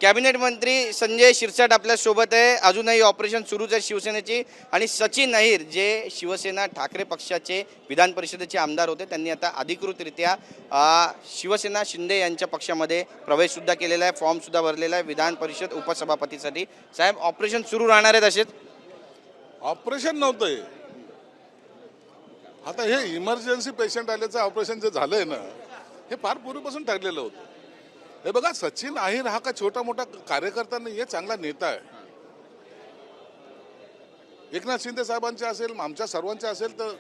Cabinet मंत्री संजय शिरसाट आपल्या सोबत आहे। अजूनही ऑपरेशन सुरूच आहे शिवसेनेची। आणि सचिन अहिर जे शिवसेना ठाकरे पक्षाचे विधान परिषदेचे आमदार होते, त्यांनी आता अधिकृतरित्या शिवसेना शिंदे यांच्या पक्षामध्ये प्रवेशसुद्धा केलेला आहे, फॉर्मसुद्धा भरलेला आहे विधान परिषद उपसभापतीसाठी। साहेब, ऑपरेशन सुरू राहणार आहेत असेच? ऑपरेशन नव्हतं, आता हे इमर्जन्सी पेशंट आल्याचं ऑपरेशन जे झालंय ना, हे फार पूर्वीपासून ठरलेलं होतं। हे बघा, सचिन अहिर हा का छोटा मोठा कार्यकर्ता नाही, हे चांगला नेता आहे। एकनाथ शिंदे साहेबांचे असेल, आमच्या सर्वांचे असेल, तर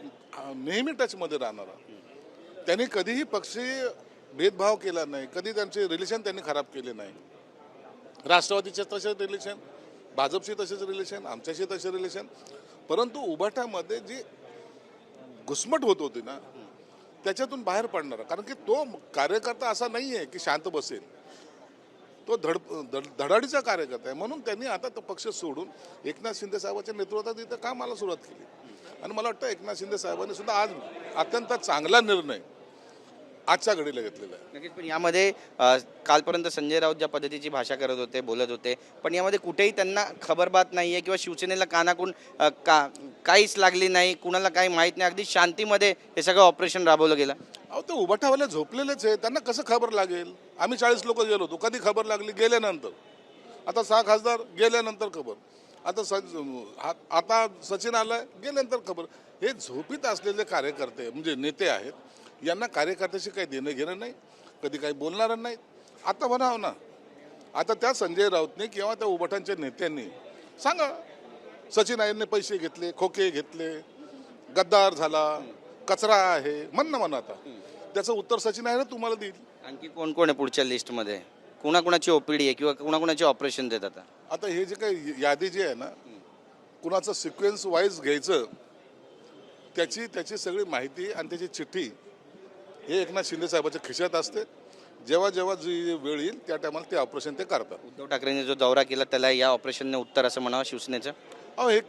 नेहमी टचमध्ये राहणारा। त्यांनी कधीही पक्षी भेदभाव केला नाही, कधी त्यांचे रिलेशन त्यांनी खराब केले नाही। राष्ट्रवादीचे तसे रिलेशन, भाजपशी तसेच रिलेशन, आमच्याशी तसे रिलेशन। परंतु उभाटामध्ये जी घुसमट होत होती ना, त्याच्यातून बाहेर पडणारा, कारण की तो कार्यकर्ता असा नाही आहे की शांत बसेल, तो धडाडीचा कार्यकर्ता आहे। म्हणून त्यांनी आता तो पक्ष सोडून एकनाथ शिंदे साहेबांच्या नेतृत्वात इथं कामाला सुरुवात केली। आणि मला वाटतं एकनाथ शिंदे साहेबांनी सुद्धा आज अत्यंत चांगला निर्णय आजच्या घडीला घेतलेला आहे। नक्कीच, पण यामध्ये कालपर्यंत संजय राऊत ज्या पद्धतीची भाषा करत होते, बोलत होते, पण यामध्ये कुठेही त्यांना खबरबात नाही आहे किंवा शिवसेनेला कानाकून काहीच लागली नाही, कुणाला काही माहीत नाही, अगदी शांतीमध्ये हे सगळं ऑपरेशन राबवलं गेलं। अहो, ते उभाटावाले झोपलेलेच आहे, त्यांना कसं खबर लागेल? आम्ही 40 लोक गेलो होतो, कधी खबर लागली? गेल्यानंतर। आता 6 खासदार गेल्यानंतर खबर, आता सचिन आलाय गेल्यानंतर खबर। हे झोपीत असलेले कार्यकर्ते म्हणजे नेते आहेत, यांना कार्यकर्त्याशी काही देणं घेणं नाही, कधी काही बोलणार नाही। आता म्हणावं ना, आता त्या संजय राऊतने किंवा त्या उभाटांच्या नेत्यांनी सांगा, सचिन अहिरने पैसे घेतले, खोके घेतले, गद्दार झाला, कचरा आहे, म्हणा आता त्याचं उत्तर सचिन अहिर तुम्हाला देईल। आणखी कोण कोण आहे पुढच्या लिस्टमध्ये? कुणाकुणाची ओपीडी आहे किंवा कुणाकुणाचे ऑपरेशन देतात? आता हे जे काही यादी जी आहे ना, कुणाचं सिक्वेन्स वाईज घ्यायचं, त्याची सगळी माहिती आणि त्याची चिठ्ठी हे एकनाथ शिंदे साहेबांच्या खिशात असते। जेव्हा जेव्हा जी वेळ येईल त्या टायमाला ते ऑपरेशन ते करतात। उद्धव ठाकरेंनी जो दौरा केला त्याला या ऑपरेशनने उत्तर असं म्हणावं शिवसेनेचं? अहो, हे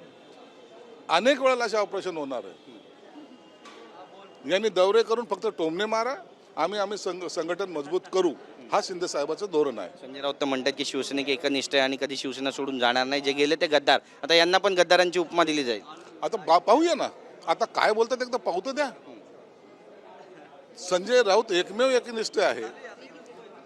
अनेक वेळेला असे ऑपरेशन होणार आहे। यांनी दौरे करून फक्त टोमणे मारा, आम्ही संघटन मजबूत करू, हा शिंदे साहेबाचं धोरण आहे। संजय राऊत तर म्हणतात की शिवसेनेक एकनिष्ठ आहे आणि कधी शिवसेना सोडून जाणार नाही, जे गेले ते गद्दार, आता यांना पण गद्दारांची उपमा दिली जाईल। आता पाहूया ना, आता काय बोलतात एकदा पाहू तर द्या। संजय राऊत एकमेव एकनिष्ठ आहे,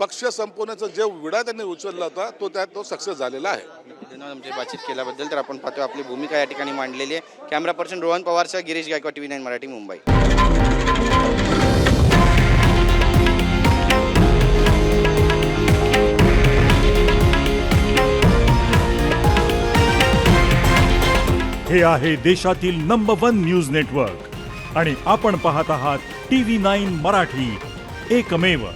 पक्ष संपवण्याचा जे विडा त्यांनी उचलला होता तो सक्सेस झालेला आहे। धन्यवाद आमची बातचीत केल्याबद्दल। तर आपण पाहतो आपली भूमिका या ठिकाणी मांडलेली आहे। कॅमेरा पर्सन रोहन पवारसह गिरीश गायकवाड, TV9 मराठी, मुंबई। हे आहे देशातील नंबर 1 न्यूज नेटवर्क आणि आपण पाहत आहात TV9 मराठी, एकमेव।